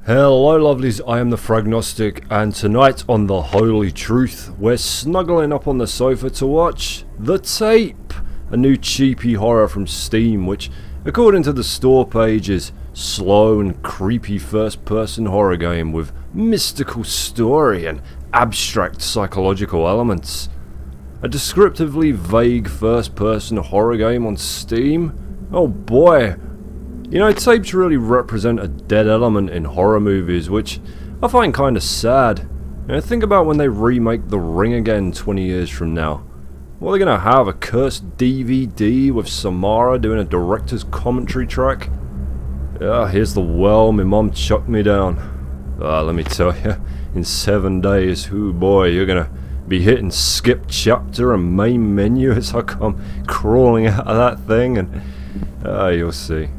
Hello lovelies, I am the Fragnostic, and tonight on The Holy Truth, we're snuggling up on the sofa to watch The Tape, a new cheapy horror from Steam, which, according to the store page, is slow and creepy first-person horror game with mystical story and abstract psychological elements. A descriptively vague first-person horror game on Steam? Oh boy! You know, tapes really represent a dead element in horror movies, which I find kinda sad. You know, think about when they remake The Ring again 20 years from now. What are they gonna have, a cursed DVD with Samara doing a director's commentary track? Here's the well my mom chucked me down. Let me tell you, in 7 days, ooh boy, you're gonna be hitting skip chapter and main menu as I come crawling out of that thing, and you'll see.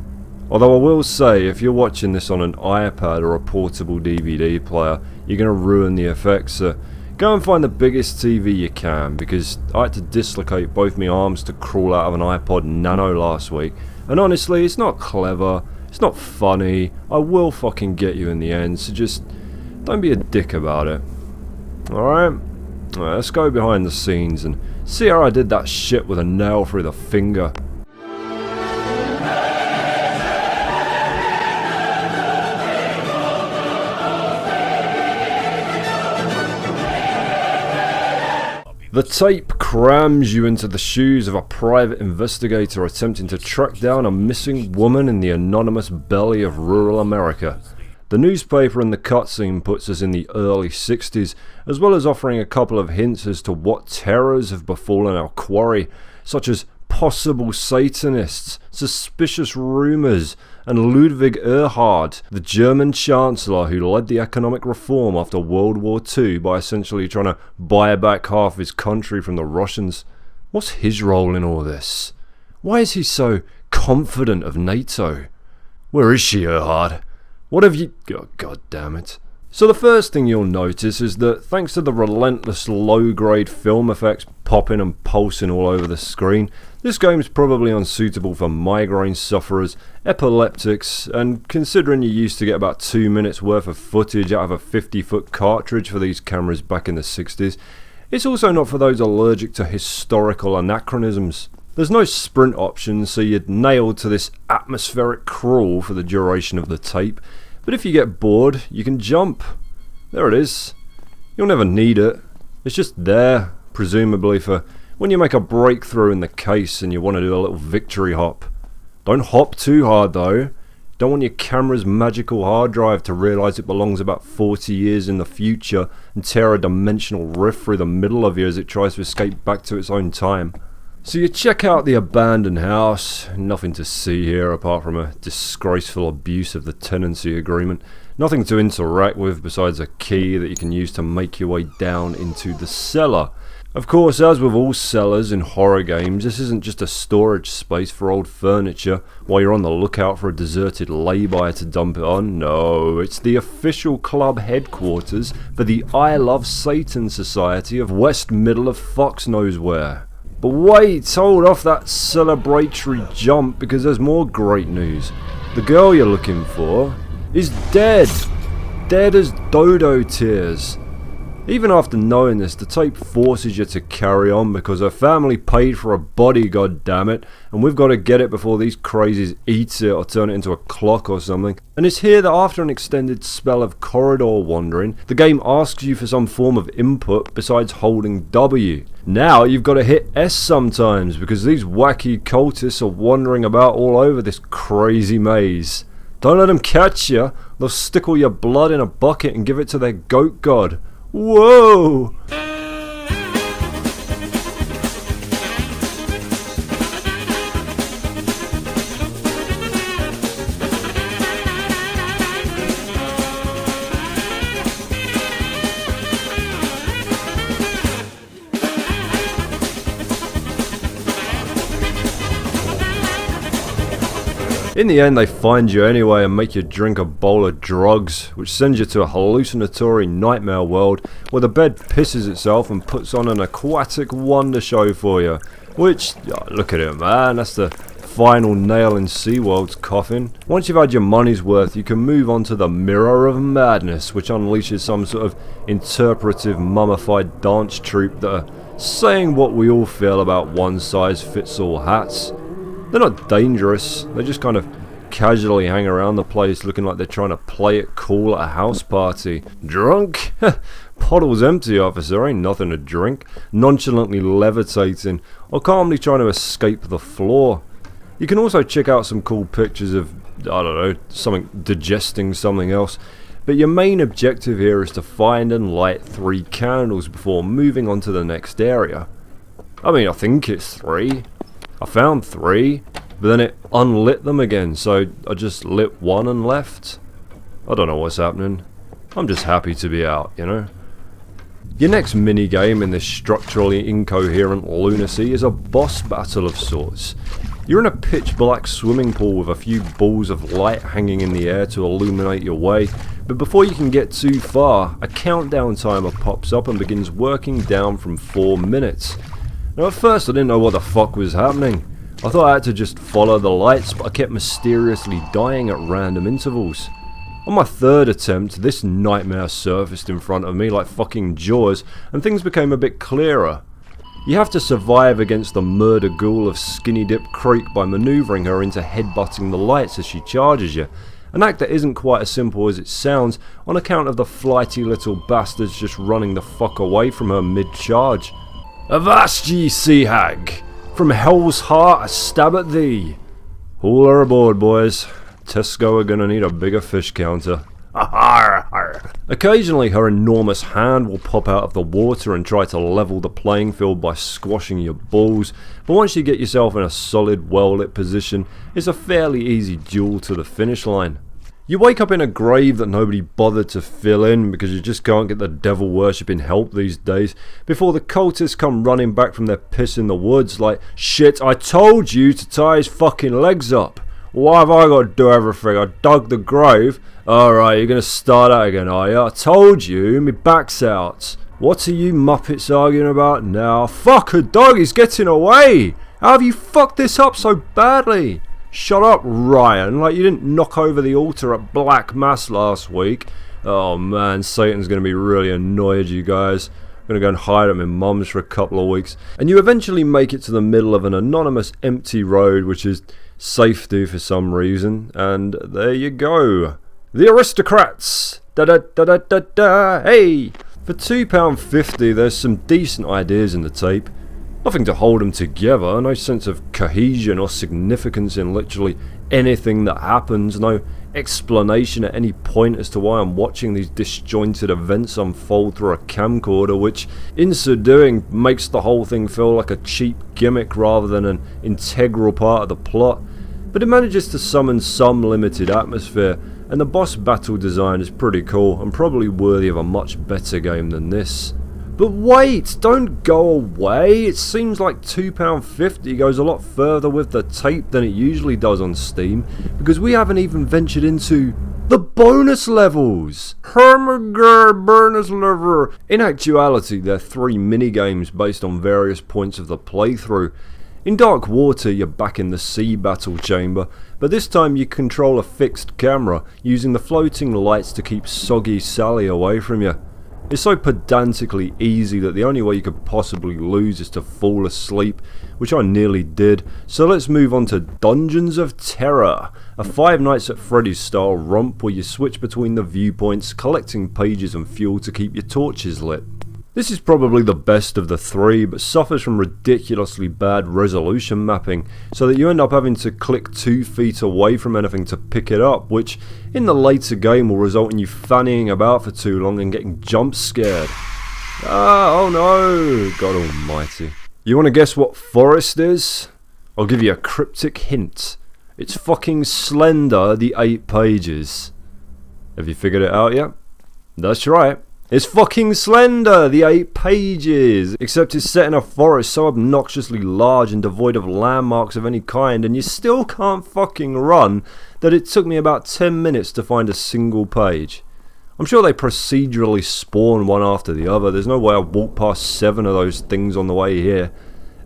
Although I will say, if you're watching this on an iPad or a portable DVD player, you're going to ruin the effects, so go and find the biggest TV you can, because I had to dislocate both my arms to crawl out of an iPod Nano last week, and honestly, it's not clever, it's not funny, I will fucking get you in the end, so just don't be a dick about it. Alright, let's go behind the scenes and see how I did that shit with a nail through the finger. The Tape crams you into the shoes of a private investigator attempting to track down a missing woman in the anonymous belly of rural America. The newspaper in the cutscene puts us in the early 60s, as well as offering a couple of hints as to what terrors have befallen our quarry, such as possible Satanists, suspicious rumours, and Ludwig Erhard, the German Chancellor who led the economic reform after World War II by essentially trying to buy back half his country from the Russians. What's his role in all this? Why is he so confident of NATO? Where is she, Erhard? What have you... Oh, God damn it. So the first thing you'll notice is that thanks to the relentless low-grade film effects popping and pulsing all over the screen, this game's probably unsuitable for migraine sufferers, epileptics, and considering you used to get about 2 minutes worth of footage out of a 50-foot cartridge for these cameras back in the 60s, it's also not for those allergic to historical anachronisms. There's no sprint option, so you're nailed to this atmospheric crawl for the duration of the tape, but if you get bored, you can jump. There it is. You'll never need it. It's just there, presumably for when you make a breakthrough in the case and you want to do a little victory hop. Don't hop too hard though. Don't want your camera's magical hard drive to realise it belongs about 40 years in the future and tear a dimensional rift through the middle of you as it tries to escape back to its own time. So you check out the abandoned house, nothing to see here apart from a disgraceful abuse of the tenancy agreement, nothing to interact with besides a key that you can use to make your way down into the cellar. Of course, as with all cellars in horror games, this isn't just a storage space for old furniture while you're on the lookout for a deserted lay-by to dump it on. No, it's the official club headquarters for the I Love Satan Society of West Middle of Fox knows where. But wait, hold off that celebratory jump because there's more great news. The girl you're looking for is dead. Dead as dodo tears. Even after knowing this, the tape forces you to carry on because her family paid for a body, goddammit, and we've got to get it before these crazies eat it or turn it into a clock or something. And it's here that after an extended spell of corridor wandering, the game asks you for some form of input besides holding W. Now you've got to hit S sometimes because these wacky cultists are wandering about all over this crazy maze. Don't let them catch you, they'll stick all your blood in a bucket and give it to their goat god. Whoa! In the end, they find you anyway and make you drink a bowl of drugs, which sends you to a hallucinatory nightmare world where the bed pisses itself and puts on an aquatic wonder show for you. Which, look at it man, that's the final nail in SeaWorld's coffin. Once you've had your money's worth, you can move on to the Mirror of Madness, which unleashes some sort of interpretive mummified dance troupe that are saying what we all feel about one-size-fits-all hats. They're not dangerous, they just kind of casually hang around the place looking like they're trying to play it cool at a house party. Drunk? Bottle's empty, officer, ain't nothing to drink. Nonchalantly levitating, or calmly trying to escape the floor. You can also check out some cool pictures of, I don't know, something digesting something else. But your main objective here is to find and light 3 candles before moving on to the next area. I mean, I think it's 3. I found 3, but then it unlit them again, so I just lit 1 and left. I don't know what's happening. I'm just happy to be out, you know? Your next mini-game in this structurally incoherent lunacy is a boss battle of sorts. You're in a pitch-black swimming pool with a few balls of light hanging in the air to illuminate your way, but before you can get too far, a countdown timer pops up and begins working down from 4 minutes. Now at first I didn't know what the fuck was happening. I thought I had to just follow the lights, but I kept mysteriously dying at random intervals. On my 3rd attempt, this nightmare surfaced in front of me like fucking Jaws, and things became a bit clearer. You have to survive against the murder ghoul of Skinny Dip Creek by manoeuvring her into headbutting the lights as she charges you. An act that isn't quite as simple as it sounds on account of the flighty little bastards just running the fuck away from her mid-charge. Avast ye, sea hag! From hell's heart, a stab at thee! Haul her aboard, boys. Tesco are gonna need a bigger fish counter. Occasionally her enormous hand will pop out of the water and try to level the playing field by squashing your balls, but once you get yourself in a solid, well-lit position, it's a fairly easy duel to the finish line. You wake up in a grave that nobody bothered to fill in because you just can't get the devil worshipping help these days, before the cultists come running back from their piss in the woods like, "Shit, I told you to tie his fucking legs up. Why have I got to do everything? I dug the grave." "Alright, you're going to start out again, are you? I told you, my back's out." "What are you muppets arguing about now?" "Fuck, a dog, he's getting away! How have you fucked this up so badly?" "Shut up, Ryan, like you didn't knock over the altar at Black Mass last week." "Oh man, Satan's going to be really annoyed, you guys. I'm going to go and hide at my mum's for a couple of weeks." And you eventually make it to the middle of an anonymous empty road, which is safety for some reason, and there you go. The aristocrats! Da da da da da da! Hey! For £2.50 there's some decent ideas in the tape. Nothing to hold them together, no sense of cohesion or significance in literally anything that happens, no explanation at any point as to why I'm watching these disjointed events unfold through a camcorder, which in so doing makes the whole thing feel like a cheap gimmick rather than an integral part of the plot. But it manages to summon some limited atmosphere, and the boss battle design is pretty cool and probably worthy of a much better game than this. But wait, don't go away. It seems like £2.50 goes a lot further with the tape than it usually does on Steam, because we haven't even ventured into the bonus levels. Hermagir bonus level. In actuality, they're 3 minigames based on various points of the playthrough. In Dark Water, you're back in the sea battle chamber, but this time you control a fixed camera, using the floating lights to keep Soggy Sally away from you. It's so pedantically easy that the only way you could possibly lose is to fall asleep, which I nearly did. So let's move on to Dungeons of Terror, a Five Nights at Freddy's style romp where you switch between the viewpoints, collecting pages and fuel to keep your torches lit. This is probably the best of the 3, but suffers from ridiculously bad resolution mapping, so that you end up having to click 2 feet away from anything to pick it up, which in the later game will result in you fannying about for too long and getting jump scared. Oh no, God almighty. You want to guess what Forest is? I'll give you a cryptic hint. It's fucking Slender, the 8 pages. Have you figured it out yet? That's right. It's fucking Slender, the 8 pages, except it's set in a forest so obnoxiously large and devoid of landmarks of any kind, and you still can't fucking run, that it took me about 10 minutes to find a single page. I'm sure they procedurally spawn one after the other. There's no way I've walked past 7 of those things on the way here.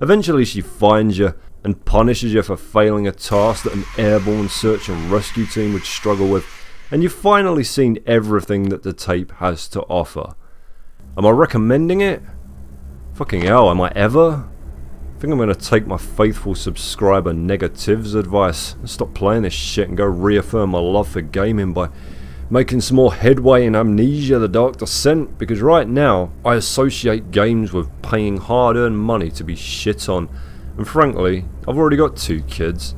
Eventually she finds you, and punishes you for failing a task that an airborne search and rescue team would struggle with, and you've finally seen everything that the tape has to offer. Am I recommending it? Fucking hell, am I ever? I think I'm going to take my faithful subscriber Negative's advice and stop playing this shit and go reaffirm my love for gaming by making some more headway in Amnesia: The Dark Descent, because right now I associate games with paying hard-earned money to be shit on, and frankly, I've already got 2 kids.